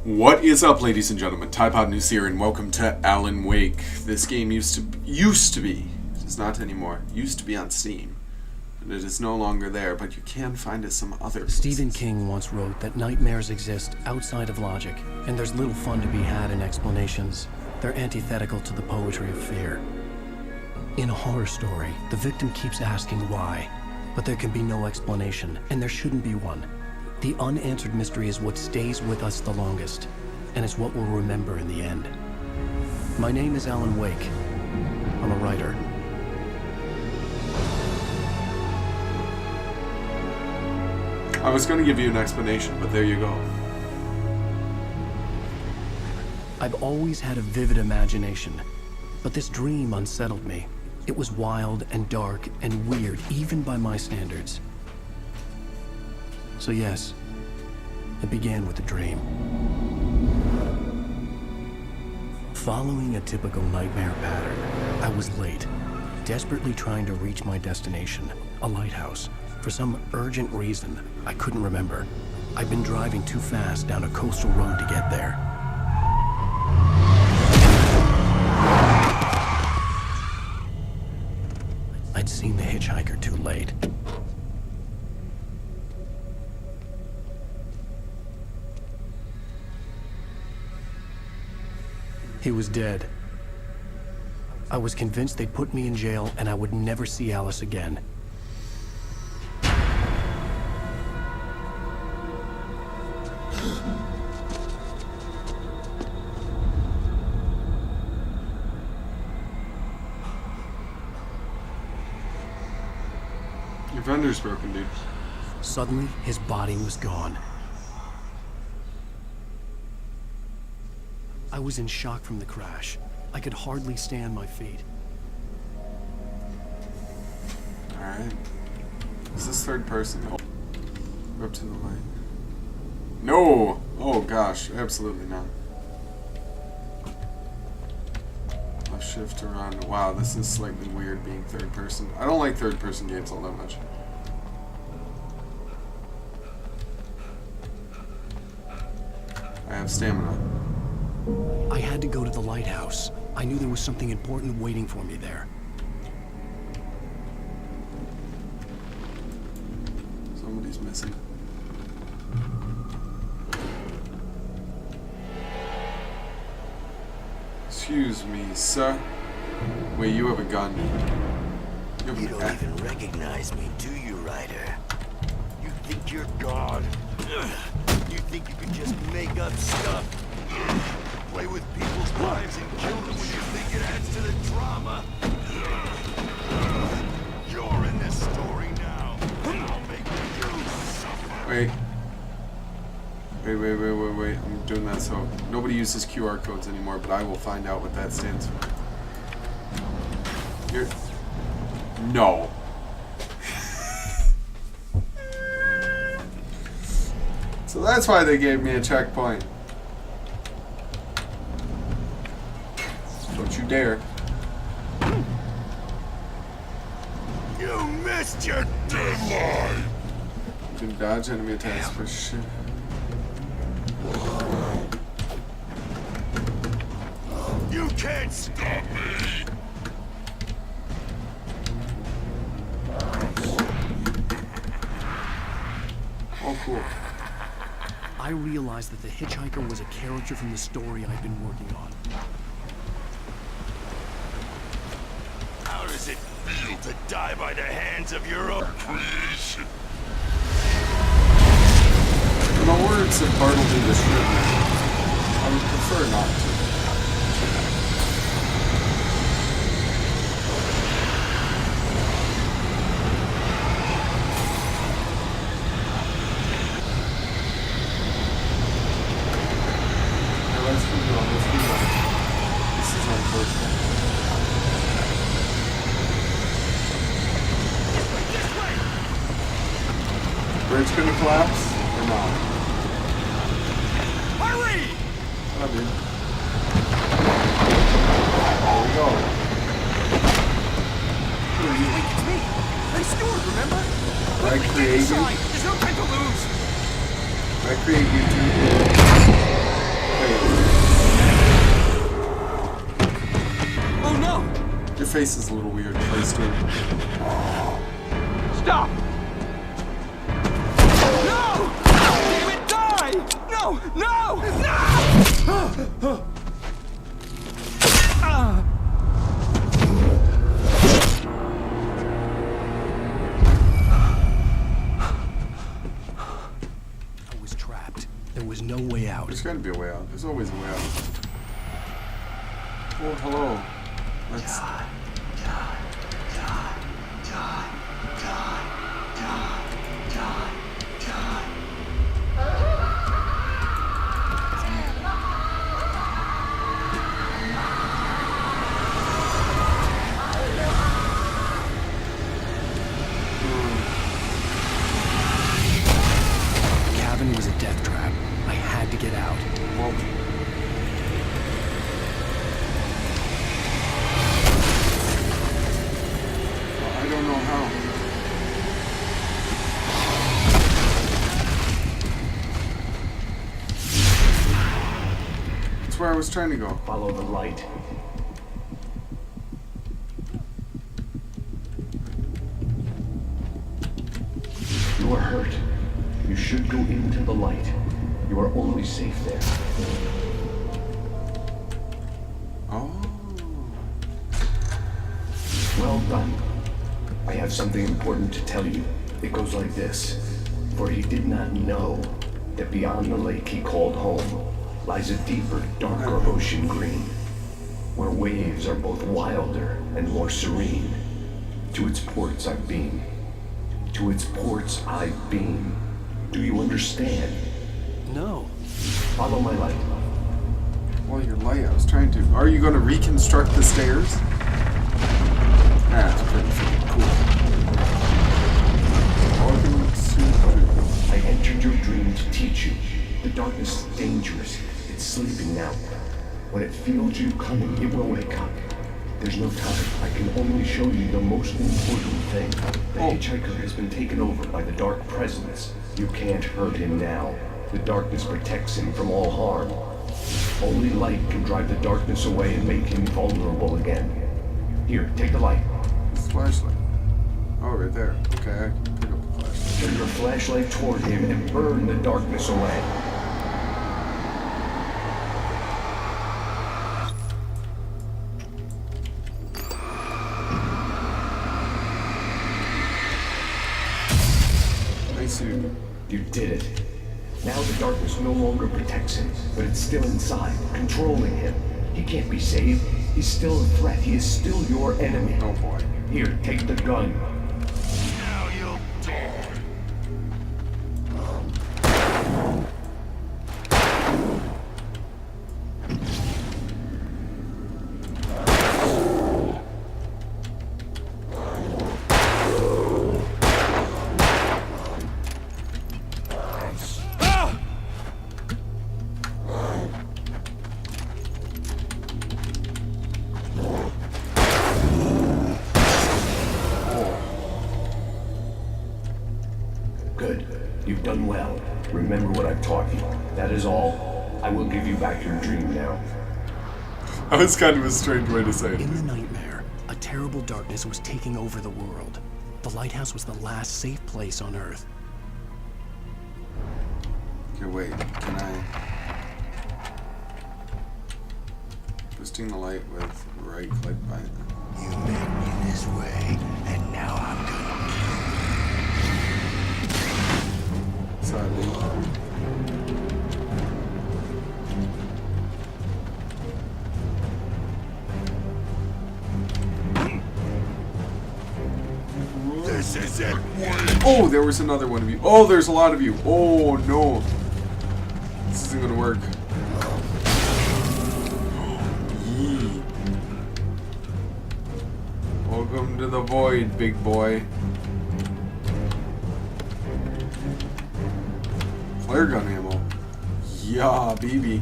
What is up, ladies and gentlemen? Typod News here, and welcome to Alan Wake. This game used to be, it's not anymore, used to be on Steam. And it is no longer there, but you can find it some other places. Stephen King once wrote that nightmares exist outside of logic, and there's little fun to be had in explanations. They're antithetical to the poetry of fear. In a horror story, the victim keeps asking why, but there can be no explanation, and there shouldn't be one. The unanswered mystery is what stays with us the longest, and it's what we'll remember in the end. My name is Alan Wake. I'm a writer. I was going to give you an explanation, but there you go. I've always had a vivid imagination, but this dream unsettled me. It was wild and dark and weird, even by my standards. So yes, it began with a dream. Following a typical nightmare pattern, I was late, desperately trying to reach my destination, a lighthouse. For some urgent reason, I couldn't remember. I'd been driving too fast down a coastal road to get there. I'd seen the hitchhiker too late. He was dead. I was convinced they'd put me in jail and I would never see Alice again. Your fender's broken, dude. Suddenly, his body was gone. I was in shock from the crash. I could hardly stand my feet. Alright. Is this third person? Oh. Go up to the light. No! Oh gosh, absolutely not. Left shift around. Wow, this is slightly weird being third person. I don't like third person games all that much. I have stamina. I had to go to the lighthouse. I knew there was something important waiting for me there. Somebody's missing. Excuse me, sir. Wait, you have a gun. You don't even recognize me, do you, Ryder? You think you're God? You think you can just make up stuff? Play with people's lives and kill them when you think it adds to the drama? You're in this story now, and I'll make you suffer. Wait. Wait. I'm doing that so nobody uses QR codes anymore, but I will find out what that stands for. You're... No. So that's why they gave me a checkpoint. Don't you dare. You missed your deadline! You can dodge enemy attacks for shit. You can't stop me! Oh, cool. I realized that the hitchhiker was a character from the story I'd been working on. How does it feel to die by the hands of your own creation? In the words of Bartleby the Shrewdman, I would prefer not to. Now let's move on. This is unfortunate. Bridge gonna collapse or not? Hurry! Oh, dude. There we go. Who are you? Wait, it's me! I'm Stuart, remember? Did I create you? There's no time to lose! Did I create you too? face is a little weird placed too. Stop! No! Damn it, die! No! No! No! I was trapped. There was no way out. There's gotta be a way out. There's always a way out. Oh, hello. Let's... The cabin was a death trap. I had to get out. Well, I don't know how. That's where I was trying to go. Follow the light. You are hurt. You should go into the light. You are only safe there. Oh. Well done. I have something important to tell you. It goes like this. For he did not know that beyond the lake he called home lies a deeper, darker ocean green, where waves are both wilder and more serene. To its ports I've been. To its ports I've been. Do you understand? No. Follow my light. Well, your light, I was trying to. Are you going to reconstruct the stairs? That's pretty freaking cool. Welcome to... I entered your dream to teach you. The darkness is dangerous. It's sleeping now. When it feels you coming, it will wake up. There's no time. I can only show you the most important thing. The hitchhiker has been taken over by the dark presence. You can't hurt him now. The darkness protects him from all harm. Only light can drive the darkness away and make him vulnerable again. Here, take the light. This flashlight. Oh, right there. Okay, I can pick up the flashlight. Turn your flashlight toward him and burn the darkness away. I see. You did it. Now the darkness no longer protects him, but it's still inside, controlling him. He can't be saved. He's still a threat. He is still your enemy. Oh boy. Here, take the gun. Now you'll die. Good. You've done well. Remember what I've taught you. That is all. I will give you back your dream now. That was kind of a strange way to say it. In the nightmare, a terrible darkness was taking over the world. The lighthouse was the last safe place on Earth. Okay, wait. Can I... Boosting the light with right click by... You made me this way, and now I'm gonna Sadly. This isn't Oh, there was another one of you. Oh, there's a lot of you. Oh, no. This isn't gonna work. Yee. Welcome to the void, big boy. Flare gun ammo. Yeah, baby.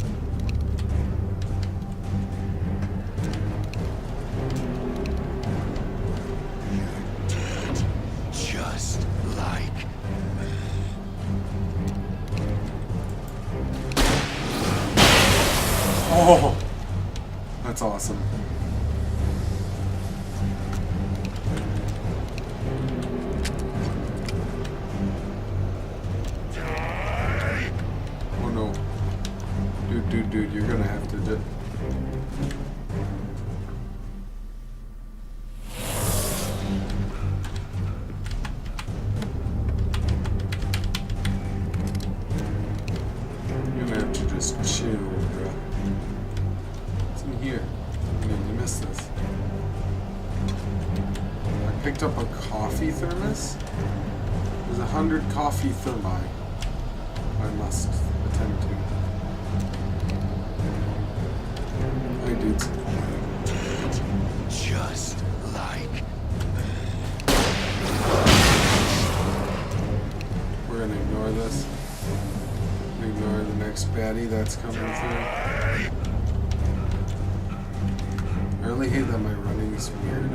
dead. Just like Oh, that's awesome. Dude, you're gonna have to do... You're gonna have to just chill, bro. What's in here? I mean, you missed this. I picked up a coffee thermos. There's 100 coffee thermi I must attend to. Hey, dudes. Just like... We're gonna ignore this. Ignore the next baddie that's coming through. I really hate that my running is weird.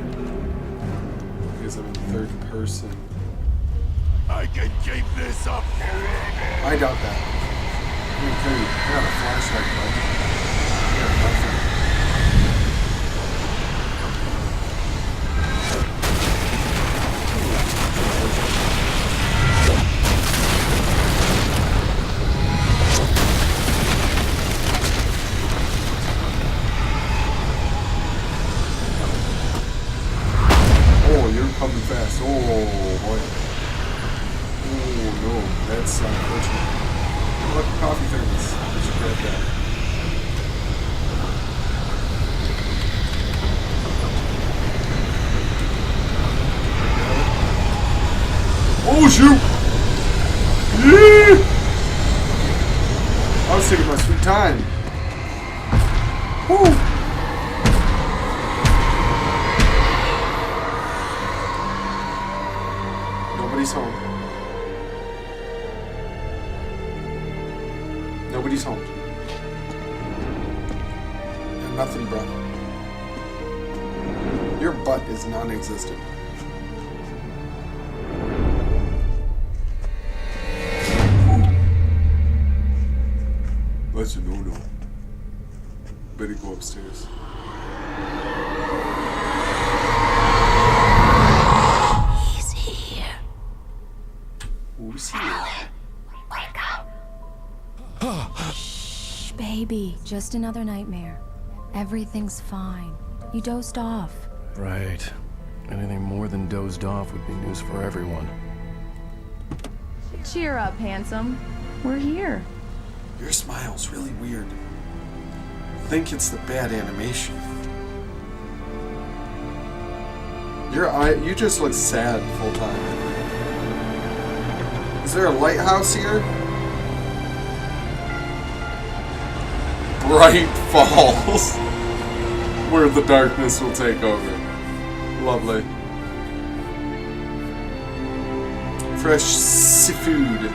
Because I'm in third person. I can keep this up forever. I doubt that. I got a flashlight, bud. I got nothing. Oh, you're coming fast. Oh, boy. Oh, no. That's unfortunate. Look, coffee thermos. I should grab that. Oh, shoot! Yeah! I was taking my sweet time. Woo! Nobody's home. Nobody's home. And nothing, bro. Your butt is non-existent. That's a no-no. Better go upstairs. He's here. Who's here? Wake up. Shh, baby. Just another nightmare. Everything's fine. You dozed off. Right. Anything more than dozed off would be news for everyone. Cheer up, handsome. We're here. Your smile's really weird. I think it's the bad animation. You just look sad full time. Is there a lighthouse here? Bright Falls. Where the darkness will take over. Lovely. Fresh seafood.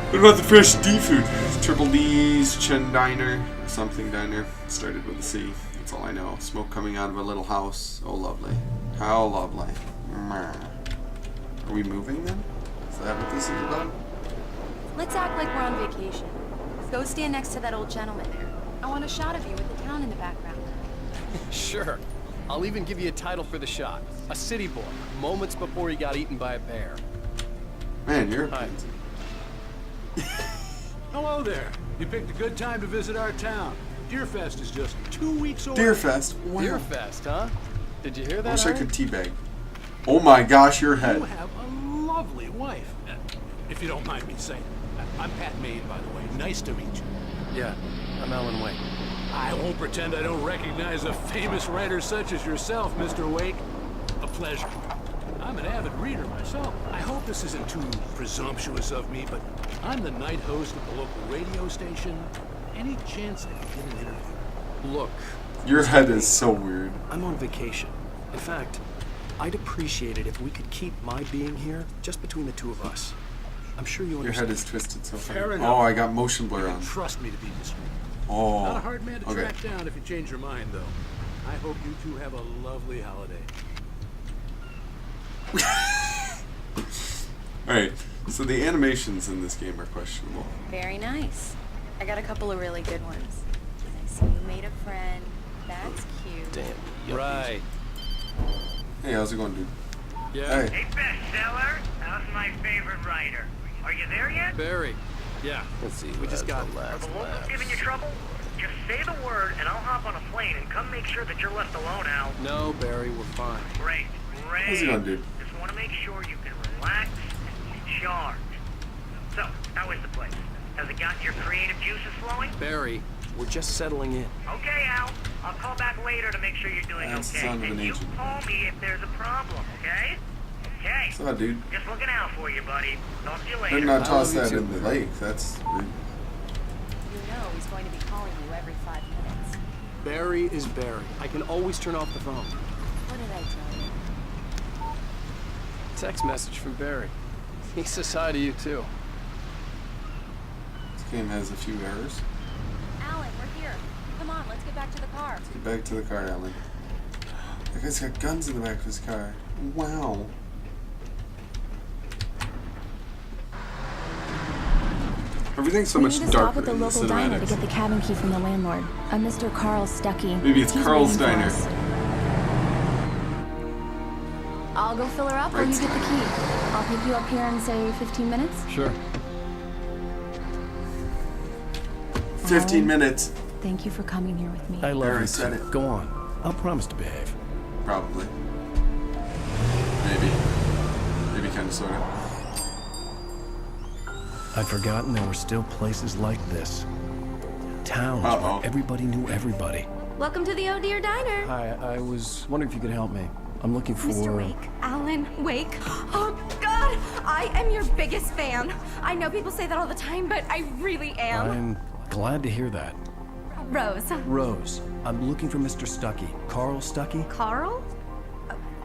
What about the fresh D food? Triple D's, Chen Diner, something diner. Started with a C. That's all I know. Smoke coming out of a little house. Oh, lovely. How lovely. Are we moving then? Is that what this is about? Let's act like we're on vacation. Go stand next to that old gentleman there. I want a shot of you with the town in the background. Sure. I'll even give you a title for the shot. A city boy, moments before he got eaten by a bear. Man, you're... Hi. Hello there. You picked a good time to visit our town. Deerfest is just 2 weeks away. Deerfest. Wow. Deerfest, huh? Did you hear that? I wish I Harry? could teabag. Oh my gosh, your head. You have a lovely wife. If you don't mind me saying. I'm Pat Maine, by the way. Nice to meet you. Yeah, I'm Alan Wake. I won't pretend I don't recognize a famous writer such as yourself, Mr. Wake. A pleasure. I'm an avid reader myself. I hope this isn't too presumptuous of me, but I'm the night host of the local radio station. Any chance I can get an interview? Look, Your head is so weird. I'm on vacation. In fact, I'd appreciate it if we could keep my being here just between the two of us. I'm sure you Your understand. head is twisted so far. Fair enough. Oh, I got motion blur You on. can trust me to be discreet. Oh. Not a hard man to Okay. track down if you change your mind, though. I hope you two have a lovely holiday. Alright, so the animations in this game are questionable. Very nice. I got a couple of really good ones. I see you made a friend. That's cute. Damn. right. Hey, how's it going, dude? Yeah. Hey. Hey, bestseller, how's my favorite writer? Are you there yet? Barry, Yeah. Let's see, we just got... Are the locals giving you trouble? Just say the word and I'll hop on a plane and come make sure that you're left alone, Al. No, Barry, we're fine. Great. What's he gonna do? Just want to make sure you can relax and recharge. So, how is the place? Has it got your creative juices flowing? Barry, we're just settling in. Okay, Al. I'll call back later to make sure you're doing That's okay. son of an And you agent. call me if there's a problem, okay? Okay. What's up, dude? Just looking out for you, buddy. Talk to you later. Better not toss love that you in the lake. That's rude. You know he's going to be calling you every 5 minutes. Barry is Barry. I can always turn off the phone. What did I tell you? Text message from Barry. He says hi to you, too. This game has a few errors. Alan, we're here. Come on, let's get back to the car. Let's get back to the car, Alan. That guy's got guns in the back of his car. Wow. Everything's so We much need to stop darker at the in the local diner to cinematics. get the cabin key from the landlord, a Mr. Carl Stuckey. Maybe it's He's Carl's waiting for Diner. us. I'll go fill her up while Right. you get the key. I'll pick you up here in, say, 15 minutes. Sure. 15 Alan, minutes. Thank you for coming here with me. I love Barry you said too. it. Go on. I'll promise to behave. Probably. Maybe. Maybe kind of, sort of. I'd forgotten there were still places like this. Towns Uh-oh. where everybody knew everybody. Welcome to the Oh Dear Diner. Hi, I was wondering if you could help me. I'm looking for... Mr. Wake. Alan Wake. Oh, God! I am your biggest fan. I know people say that all the time, but I really am. I'm glad to hear that. Rose. Rose, I'm looking for Mr. Stuckey. Carl Stuckey? Carl?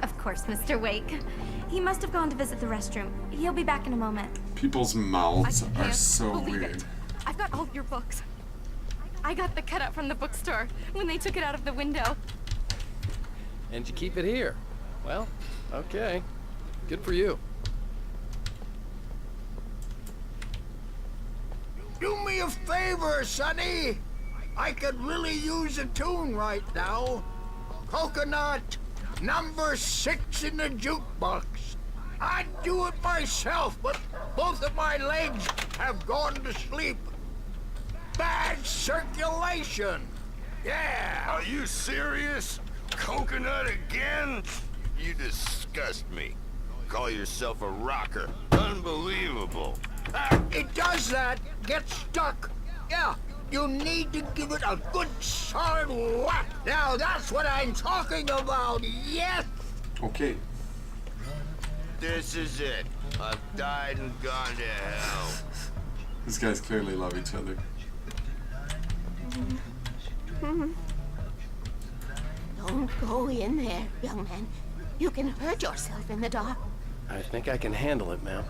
Of course, Mr. Wake. He must have gone to visit the restroom. He'll be back in a moment. People's mouths I are can't so believe weird. it. I've got all your books. I got the cutout from the bookstore when they took it out of the window. And you keep it here. Well, okay. Good for you. Do me a favor, Sonny. I could really use a tune right now. Coconut, number 6 in the jukebox. I'd do it myself, but both of my legs have gone to sleep. Bad circulation. Yeah. Are you serious? Coconut again? You disgust me. Call yourself a rocker. Unbelievable. It does that. Get stuck. Yeah. You need to give it a good solid whack. Now that's what I'm talking about. Yes. Okay. This is it. I've died and gone to hell. These guys clearly love each other. Don't go in there, young man. You can hurt yourself in the dark. I think I can handle it, ma'am.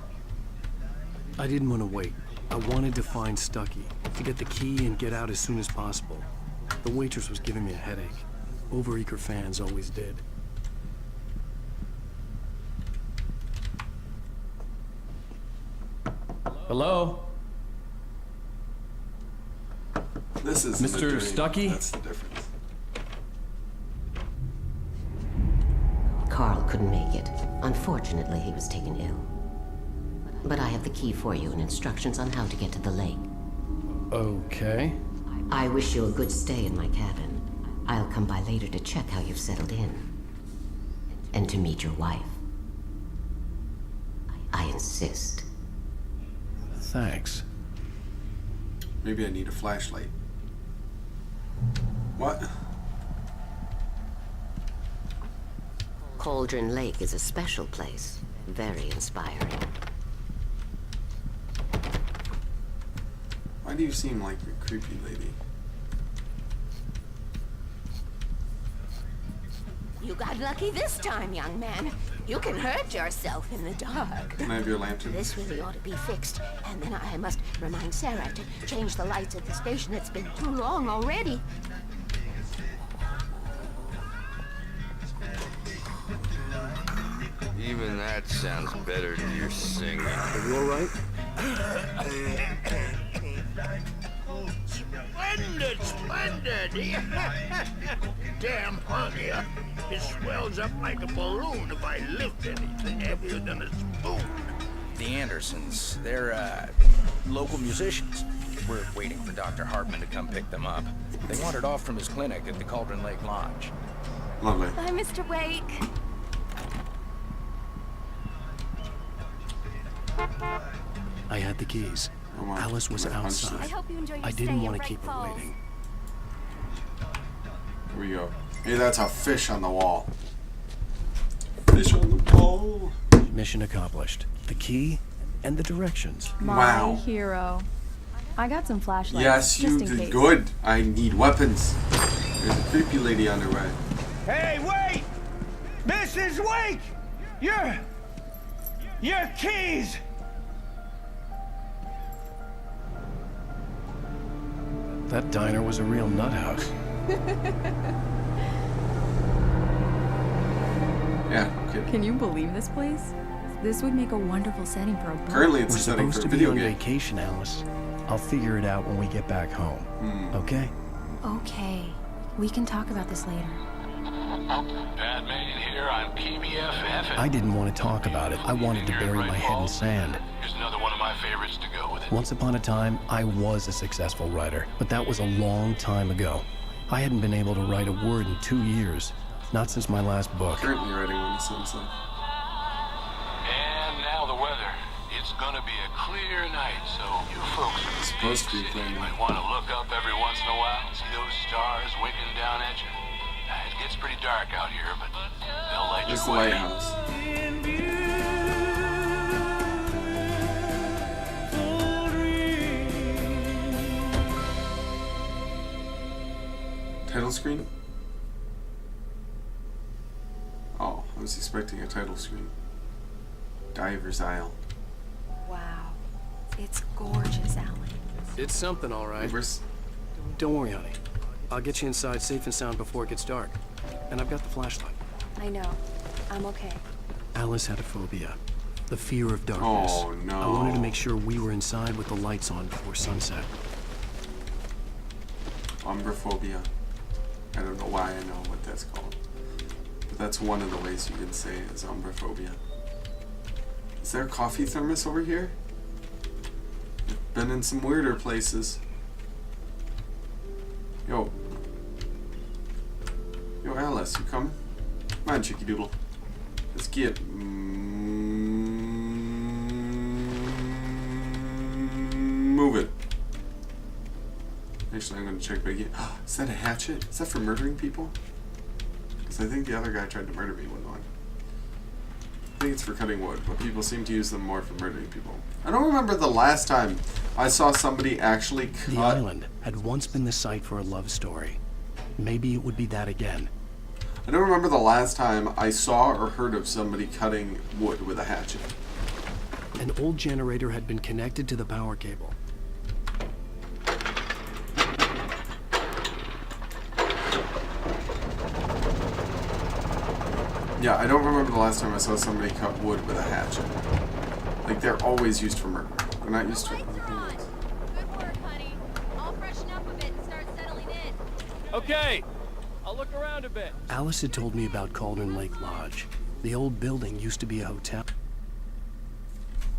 I didn't want to wait. I wanted to find Stuckey, to get the key and get out as soon as possible. The waitress was giving me a headache. Overeager fans always did. Hello? This is Mr. Stuckey? That's the difference. Carl couldn't make it. Unfortunately, he was taken ill. But I have the key for you and instructions on how to get to the lake. Okay. I wish you a good stay in my cabin. I'll come by later to check how you've settled in. And to meet your wife. I insist. Thanks. Maybe I need a flashlight. What? Cauldron Lake is a special place. Very inspiring. Why do you seem like a creepy lady? You got lucky this time, young man. You can hurt yourself in the dark. Can I have your lantern? This really ought to be fixed. And then I must remind Sarah to change the lights at the station. It's been too long already. Even that sounds better than your singing. Are you all right? Splendid, splendid. Damn hernia. It swells up like a balloon if I lift anything heavier than a spoon. The Andersons. They're, local musicians. We're waiting for Dr. Hartman to come pick them up. They wandered off from his clinic at the Cauldron Lake Lodge. Lovely. Bye, Mr. Wake. I had the keys. Alice was outside. I hope you enjoy your I stay didn't in want to Bright keep her Falls. waiting. Here we go. Hey, that's a fish on the wall. Fish on the wall. Mission accomplished. The key and the directions. My hero. I got some flashlights. Yes, you just in did case. good. I need weapons. There's a creepy lady on her way. Hey, wait! Mrs. Wake! Your keys! That diner was a real nut house. Yeah, okay. Can you believe this place? This would make a wonderful setting for a book. Currently, it's We're a setting supposed for a to be video on game. vacation, Alice. I'll figure it out when we get back home. Okay? Okay. We can talk about this later. Batman here on PBFF. I didn't want to talk about it. I wanted to bury my head in sand. Here's another one of my favorites to go with it. Once upon a time, I was a successful writer, but that was a long time ago. I hadn't been able to write a word in 2 years. Not since my last book. Currently writing one of Sunset. And now the weather. It's gonna be a clear night, so you folks in the Supposed to be City clear might want to look up every once in a while, see those stars winking down at you. It gets pretty dark out here, but they'll light There's your the way. lighthouse. Title screen? Oh, I was expecting a title screen. Diver's Isle. Wow. It's gorgeous, Alan. It's something, all right. Don't worry, honey. I'll get you inside safe and sound before it gets dark. And I've got the flashlight. I know. I'm okay. Alice had a phobia. The fear of darkness. Oh, no. I wanted to make sure we were inside with the lights on before sunset. Umbraphobia. I don't know why I know what that's called. But that's one of the ways you can say is umbraphobia. Is there a coffee thermos over here? I've been in some weirder places. Yo. Yo, Alice, you coming? Come on, Chicky Doodle. Let's get... move it. Actually, I'm going to check back in. Is that a hatchet? Is that for murdering people? Because I think the other guy tried to murder me with one. I think it's for cutting wood, but people seem to use them more for murdering people. I don't remember the last time I saw somebody actually cut... The island had once been the site for a love story. Maybe it would be that again. I don't remember the last time I saw or heard of somebody cutting wood with a hatchet. An old generator had been connected to the power cable. Yeah, I don't remember the last time I saw somebody cut wood with a hatchet. Like, they're always used for murder. They're not used to anything else. Good work, honey. I'll freshen up a bit and start settling in. Okay, I'll look around a bit. Alice had told me about Cauldron Lake Lodge. The old building used to be a hotel.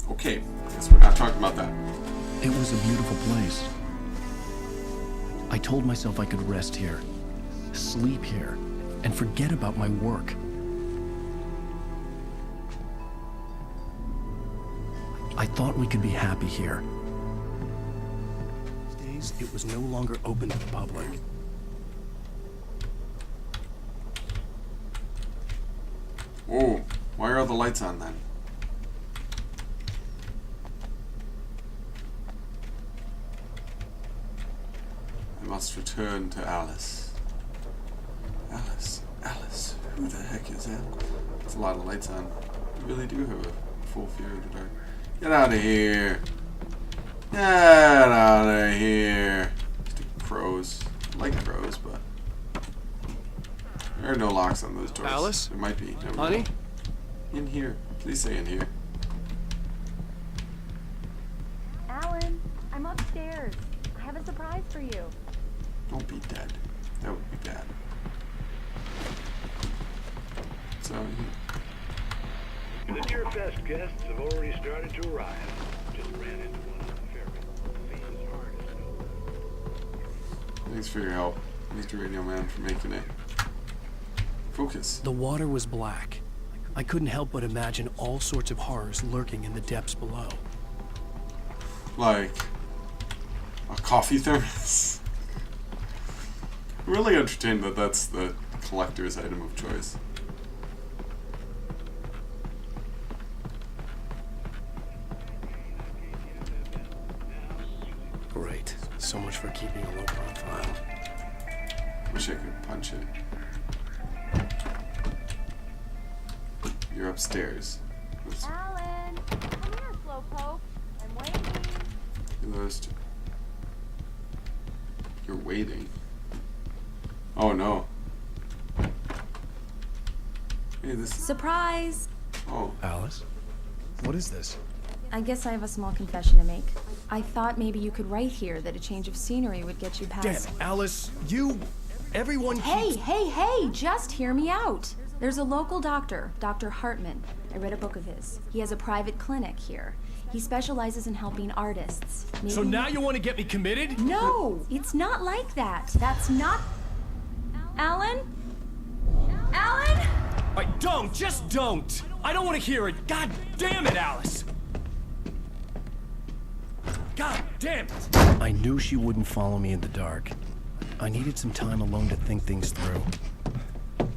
Okay, guess we're not talking about that. It was a beautiful place. I told myself I could rest here, sleep here, and forget about my work. I thought we could be happy here. These days, it was no longer open to the public. Oh, why are all the lights on then? I must return to Alice. Alice, who the heck is that? There's a lot of lights on. You really do have a full fear of the dark. Get out of here. Get out of here. Crows. I like crows, but there are no locks on those doors. Alice? There might be. Never Honey? mind. In here. Please say in here. Alan, I'm upstairs. I have a surprise for you. Don't be dead. That would be bad. So, The near best guests have already started to arrive. Just ran into one on the ferry. Faces hard as no. Thanks for your help, Mr. Radio Man, for making it. Focus. The water was black. I couldn't help but imagine all sorts of horrors lurking in the depths below. Like a coffee thermos. I'm really entertained that that's the collector's item of choice. Great. So much for keeping a low profile. Wish I could punch it. You're upstairs. Oops. Alan, come here, Slowpoke. I'm waiting. You're waiting. Oh no. Hey, this. Surprise! Oh. Alice? What is this? I guess I have a small confession to make. I thought maybe you could write here that a change of scenery would get you past. Damn, Alice, everyone Hey, just hear me out. There's a local doctor, Dr. Hartman. I read a book of his. He has a private clinic here. He specializes in helping artists. So now you want to get me committed? No, it's not like that. That's not... Alan? Alan? Just don't! I don't want to hear it. God damn it, Alice! God damn it! I knew she wouldn't follow me in the dark. I needed some time alone to think things through.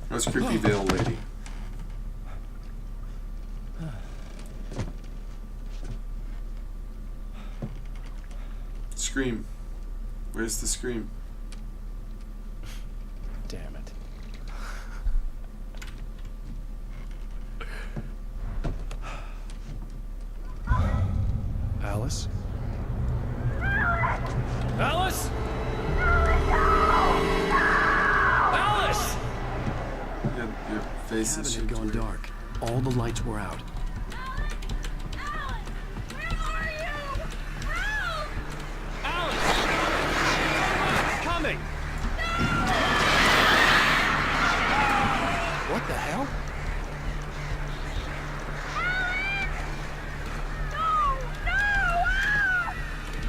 That's creepy veil lady. Scream. Where's the scream? Damn it. Alice? Alice? Alice! Your face is gone dark. All the lights were out. Coming! What the hell?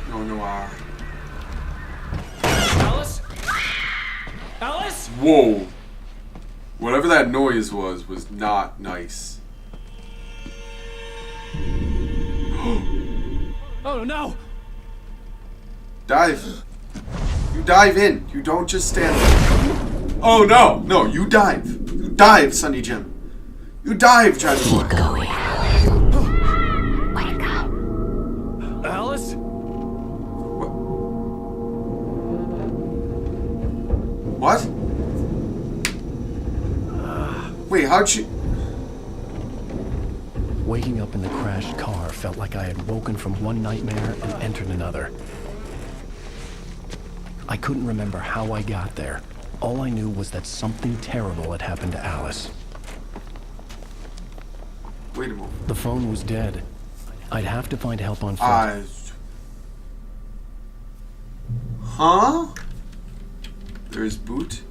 No, noir. Alice? Alice? Whoa. Whatever that noise was not nice. Oh no! Dive. You dive in. You don't just stand there. Oh no! No, you dive. You dive, Sonny Jim. You dive, Johnny Boy. Keep going, Alan. Wake up. Alice? What? Wait, how'd she... Waking up in the crashed car felt like I had woken from one nightmare and entered another. I couldn't remember how I got there. All I knew was that something terrible had happened to Alice. Wait a moment. The phone was dead. I'd have to find help on foot. Huh? There's Boot?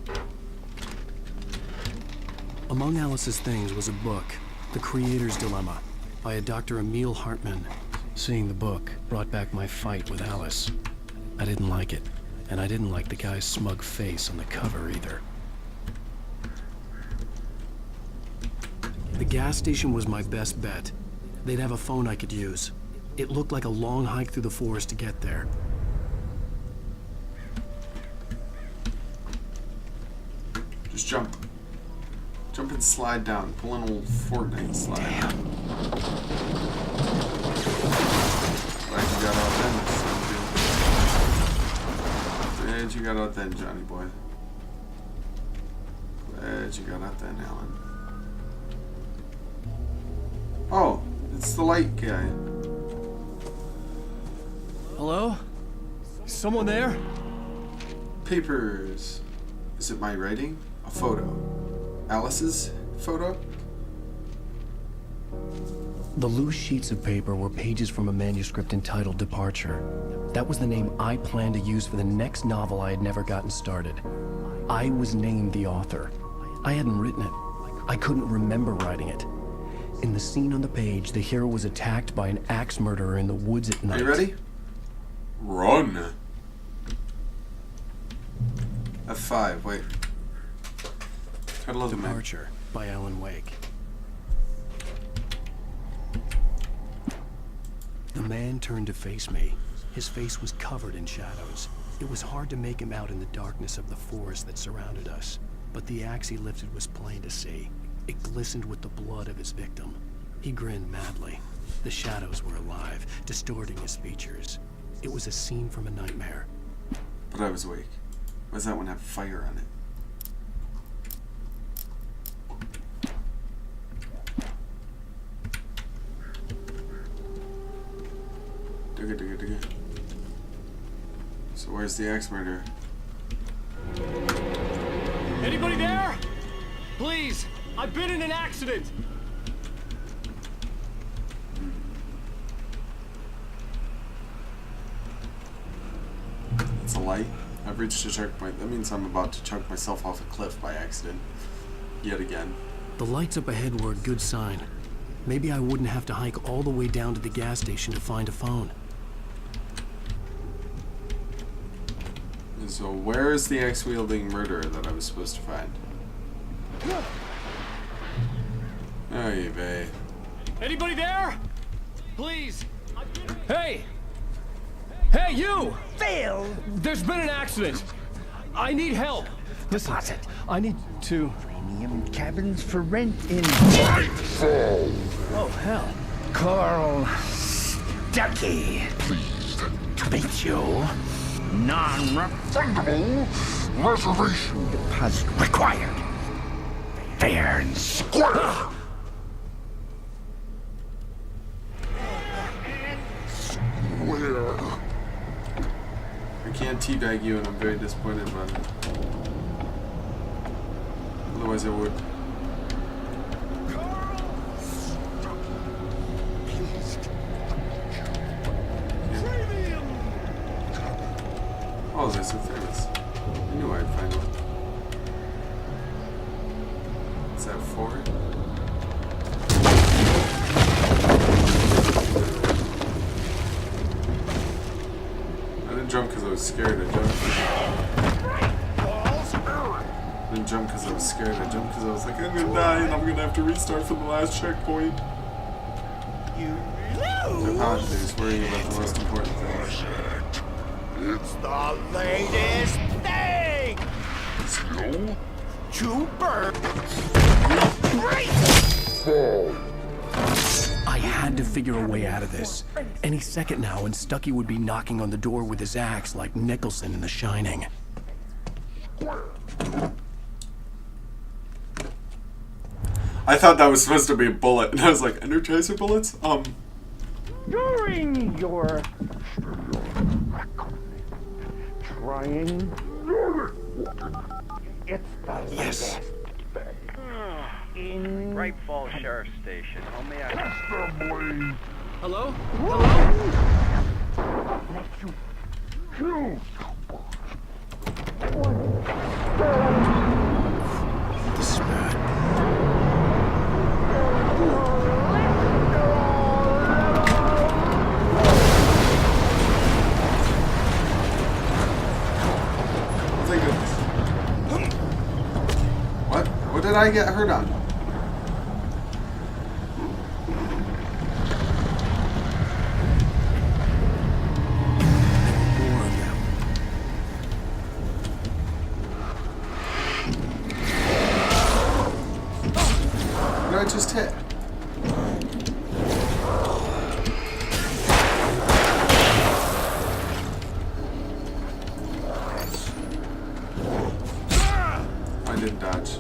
Among Alice's things was a book, The Creator's Dilemma, by a Dr. Emil Hartman. Seeing the book brought back my fight with Alice. I didn't like it, and I didn't like the guy's smug face on the cover either. The gas station was my best bet. They'd have a phone I could use. It looked like a long hike through the forest to get there. Just jump. Jump and slide down. Pull an old Fortnite slide. Damn. Glad you got out then. Glad you got out then, Johnny boy. Glad you got out then, Alan. Oh, it's the light guy. Hello? Is someone there? Papers. Is it my writing? A photo. Alice's photo? The loose sheets of paper were pages from a manuscript entitled Departure. That was the name I planned to use for the next novel I had never gotten started. I was named the author. I hadn't written it. I couldn't remember writing it. In the scene on the page, the hero was attacked by an axe murderer in the woods at night. Are you ready? Run. F5, wait. Departure by Alan Wake. The man turned to face me. His face was covered in shadows. It was hard to make him out in the darkness of the forest that surrounded us, but the axe he lifted was plain to see. It glistened with the blood of his victim. He grinned madly. The shadows were alive, distorting his features. It was a scene from a nightmare. But I was awake. Why does that one have fire on it? Dig it. So where's the axe murderer? Anybody there? Please, I've been in an accident. It's a light. I've reached a checkpoint. That means I'm about to chuck myself off a cliff by accident. Yet again. The lights up ahead were a good sign. Maybe I wouldn't have to hike all the way down to the gas station to find a phone. So where is the axe-wielding murderer that I was supposed to find? Oy vey. Anybody there? Please. Hey! Hey, you! Phil! There's been an accident. I need help. Listen, I need to... Premium cabins for rent in... Nightfall! Oh, hell. Carl Stucky. Pleased To meet you. Non-refundable reservation deposit required. Fair and square. Where? I can't teabag you and I'm very disappointed about it. Otherwise I would. Oh, there's a famous. I knew I'd find one. Is that 4? I didn't jump because I was scared. I didn't jump because I was scared. I jumped because I was like, I'm gonna die and I'm gonna have to restart from the last checkpoint. My apologies, worrying about the most important things. It's the latest thing! Slow? Trooper! I had to figure a way out of this. Any second now, and Stucky would be knocking on the door with his axe like Nicholson in The Shining. I thought that was supposed to be a bullet, and I was like, Energizer bullets? During your trying, it's the latest in Great Falls Sheriff Station. How may I... Hello? let you choose. This is bad. Thank goodness. What? What did I get hurt on? What did I just hit? I didn't dodge.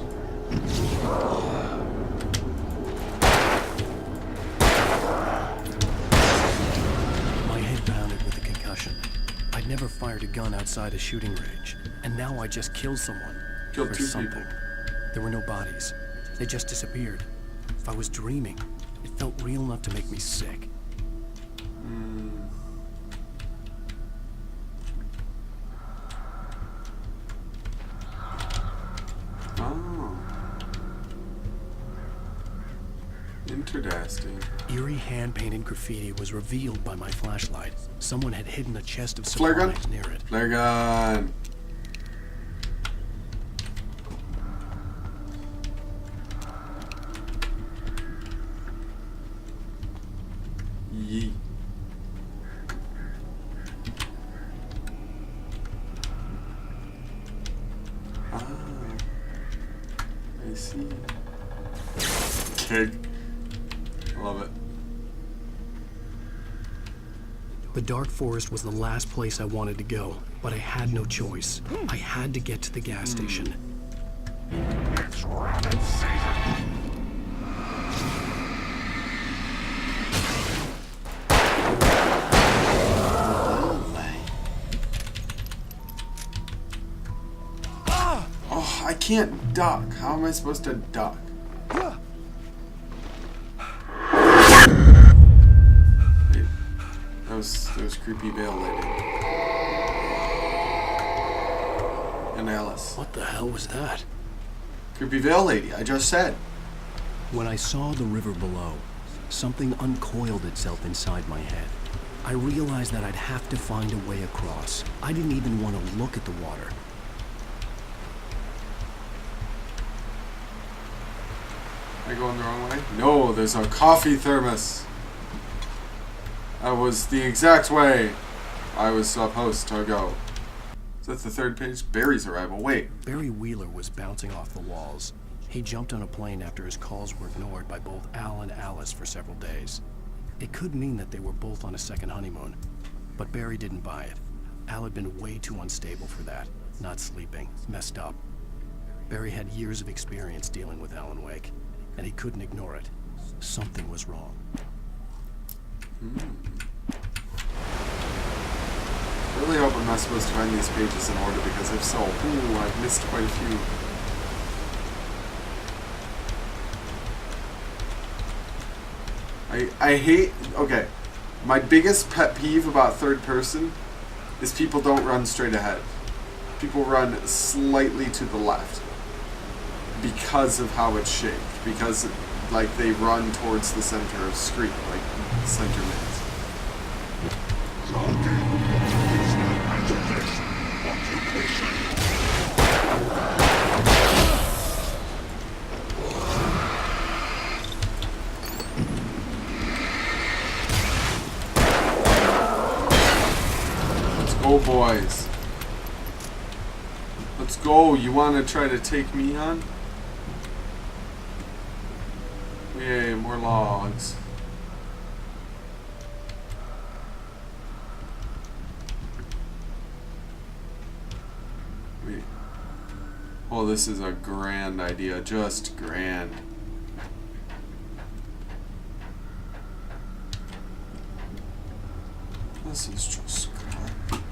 My head pounded with a concussion. I'd never fired a gun outside a shooting range, and now I just killed someone. Killed or 2 something. people. There were no bodies. They just disappeared. If I was dreaming, it felt real enough to make me sick. Oh. Interesting. Eerie hand-painted graffiti was revealed by my flashlight. Someone had hidden a chest of Flare gun? supplies near it. Flare gun. Yee. Ah, I see. Keg. I love it. The dark forest was the last place I wanted to go, but I had no choice. I had to get to the gas station. It's rabbit season. Oh, I can't duck. How am I supposed to duck? Wait, that was creepy veil lady. And Alice. What the hell was that? Creepy veil lady, I just said. When I saw the river below, something uncoiled itself inside my head. I realized that I'd have to find a way across. I didn't even want to look at the water. Am I going the wrong way? No, there's a coffee thermos. That was the exact way I was supposed to go. Is that the third page? Barry's arrival. Wait. Barry Wheeler was bouncing off the walls. He jumped on a plane after his calls were ignored by both Al and Alice for several days. It could mean that they were both on a second honeymoon, but Barry didn't buy it. Al had been way too unstable for that. Not sleeping, messed up. Barry had years of experience dealing with Alan Wake, and he couldn't ignore it. Something was wrong. I really hope I'm not supposed to find these pages in order, because if so, ooh, I've missed quite a few. I hate, okay, my biggest pet peeve about third person is people don't run straight ahead. People run slightly to the left because of how it's shaped, because like they run towards the center of screen, like center mids. Go, boys. Let's go. You want to try to take me on? Yay, more logs. Wait. Oh, this is a grand idea. Just grand. This is just grand.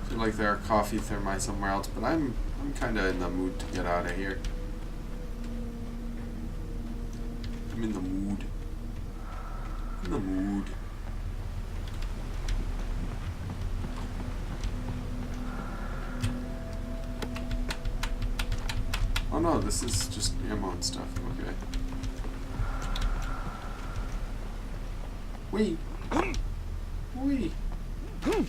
I feel like there are coffee thermi somewhere else, but I'm kind of in the mood to get out of here. I'm in the mood. In the mood. Oh no, this is just ammo and stuff. Okay. Wait. Wait.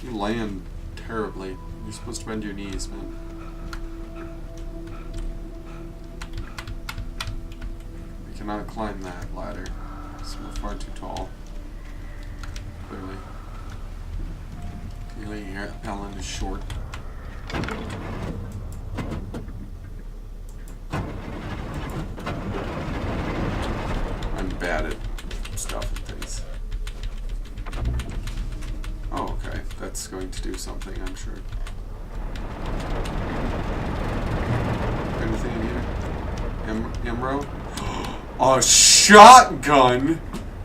You land terribly. You're supposed to bend your knees, man. I cannot climb that ladder. It's far too tall. Clearly. Clearly, Alan is short. I'm bad at stuff and things. Oh, okay. That's going to do something, I'm sure. Anything in here? Emerald? A shotgun?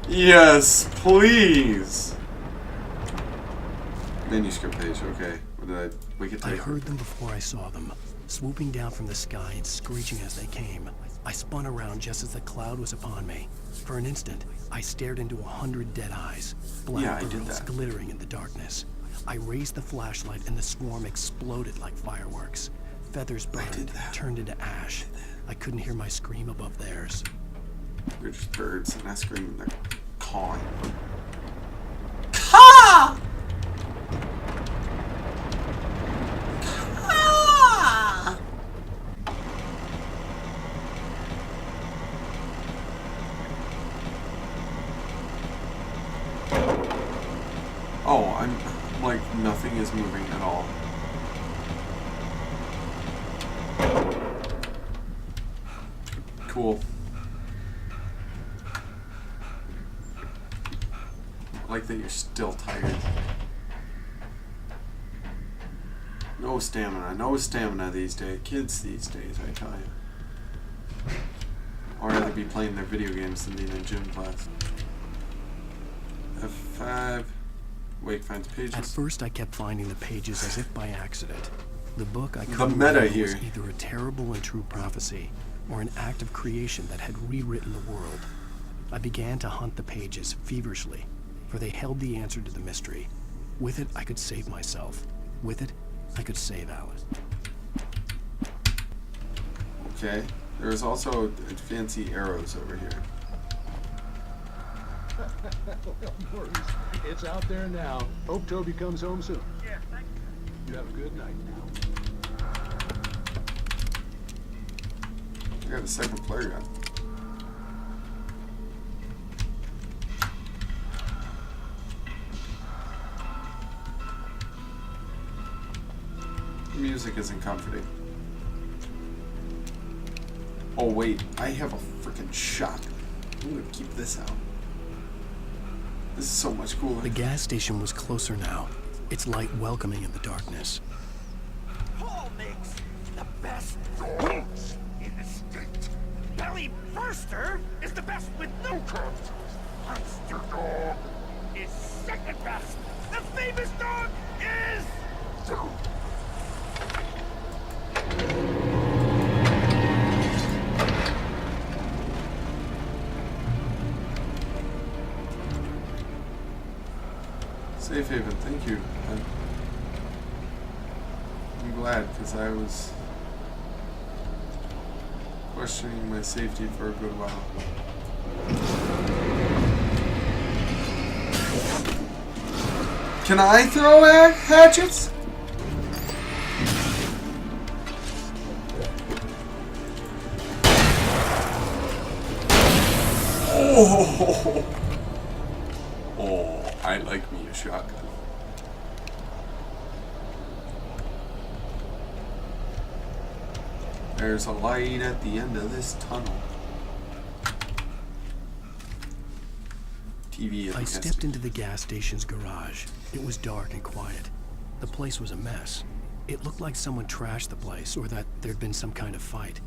Yes, please! Manuscript page, okay. What did we could take? I heard them before I saw them, swooping down from the sky and screeching as they came. I spun around just as the cloud was upon me. For an instant, I stared into 100 dead eyes, black pearls glittering in the darkness. I raised the flashlight and the swarm exploded like fireworks. Feathers burned, turned into ash. I couldn't hear my scream above theirs. They're just birds, and I scream and they're cawing. Caw! Caw! Oh, I'm like, nothing is moving at all. Cool. I like that you're still tired. No stamina these days. Kids these days, I tell you. Or rather be playing their video games than being in gym class. F5. Wake finds pages. At first, I kept finding the pages as if by accident. The book I the meta here was either a terrible and true prophecy or an act of creation that had rewritten the world. I began to hunt the pages feverishly, for they held the answer to the mystery. With it, I could save myself. With it, I could save Alice. Okay. There's also fancy arrows over here. It's out there now. Hope Toby comes home soon. Yeah, thank you. You have a good night now. I got a second flare gun. The music isn't comforting. Oh wait, I have a freaking shotgun. I'm gonna keep this out. This is so much cooler. The gas station was closer now, its light welcoming in the darkness. Paul makes the best dogs in the state. Belly Burster is the best with no crumbs. Monster Dog is second best. The famous dog is... Safe haven, thank you. I'm glad, because I was questioning my safety for a good while. Can I throw hatchets? Oh! Oh, I like me a shotgun. There's a light at the end of this tunnel. TV. I stepped into the gas station's garage. It was dark and quiet. The place was a mess. It looked like someone trashed the place, or that there'd been some kind of fight.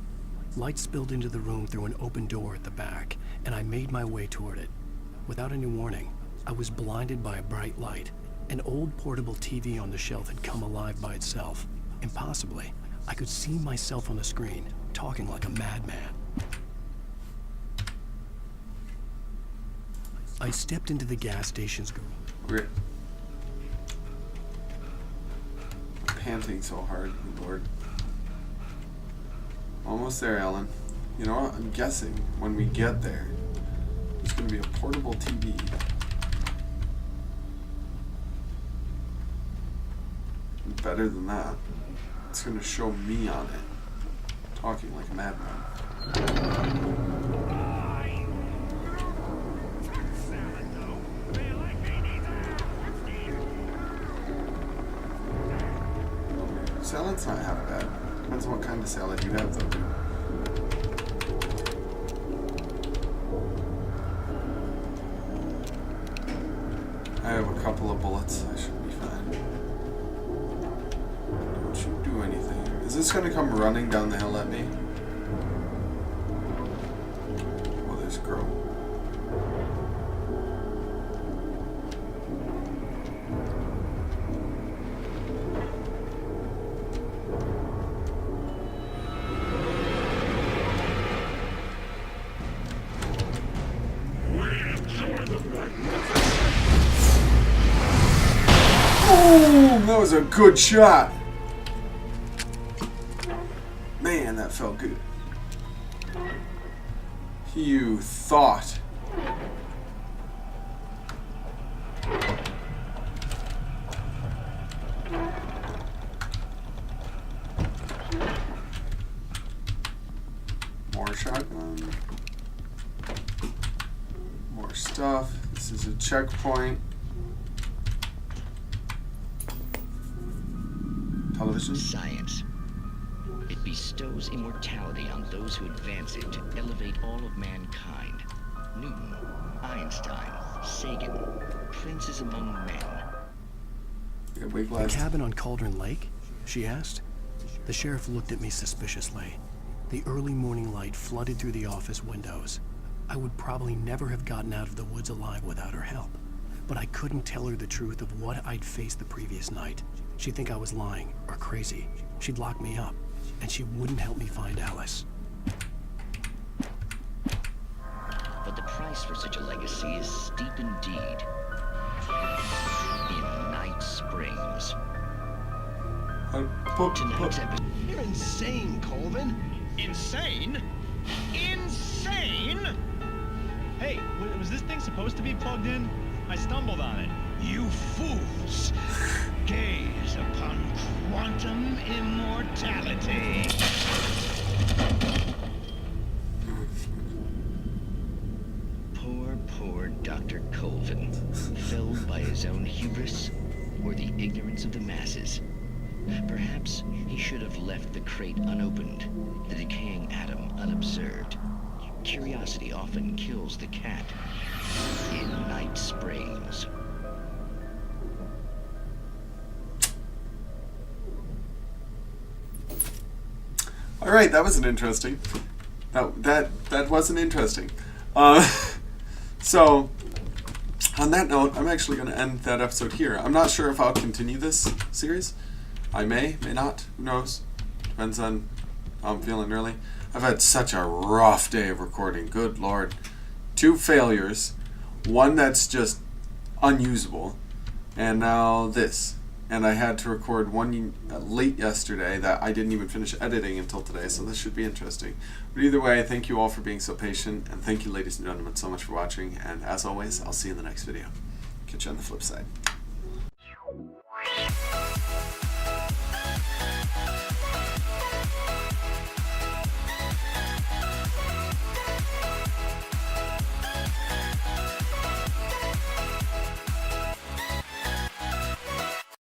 Light spilled into the room through an open door at the back, and I made my way toward it. Without any warning, I was blinded by a bright light. An old portable TV on the shelf had come alive by itself. Impossibly, I could see myself on the screen, talking like a madman. I stepped into the gas station's garage. We're panting so hard, Lord. Almost there, Alan. You know what? I'm guessing when we get there, there's going to be a portable TV. And better than that, it's going to show me on it, talking like a madman. Salad's not half bad. Depends on what kind of salad you have, though. I have a couple of bullets. I should be fine. Don't you do anything. Is this gonna come running down the hill at me? Oh, there's Crow. That was a good shot. Man, that felt good. You thought. More shotgun. More stuff. This is a checkpoint. Television. Science. It bestows immortality on those who advance it to elevate all of mankind. Newton, Einstein, Sagan, princes among men. The cabin on Cauldron Lake? She asked. The sheriff looked at me suspiciously. The early morning light flooded through the office windows. I would probably never have gotten out of the woods alive without her help. But I couldn't tell her the truth of what I'd faced the previous night. She'd think I was lying or crazy. She'd lock me up, and she wouldn't help me find Alice. But the price for such a legacy is steep indeed. In Night Springs. Tonight's episode. You're insane, Colvin. Insane? Insane? Hey, was this thing supposed to be plugged in? I stumbled on it. You fools! Gaze upon quantum immortality. Poor Dr. Colvin, felled by his own hubris or the ignorance of the masses. Perhaps he should have left the crate unopened, the decaying atom unobserved. Curiosity often kills the cat. In Night Springs. All right, that wasn't interesting. That wasn't interesting. So, on that note, I'm actually going to end that episode here. I'm not sure if I'll continue this series. I may not. Who knows? Depends on how I'm feeling early. I've had such a rough day of recording. Good Lord. 2 failures. One that's just unusable. And now this. And I had to record one late yesterday that I didn't even finish editing until today, so this should be interesting. But either way, thank you all for being so patient, and thank you, ladies and gentlemen, so much for watching. And as always, I'll see you in the next video. Catch you on the flip side.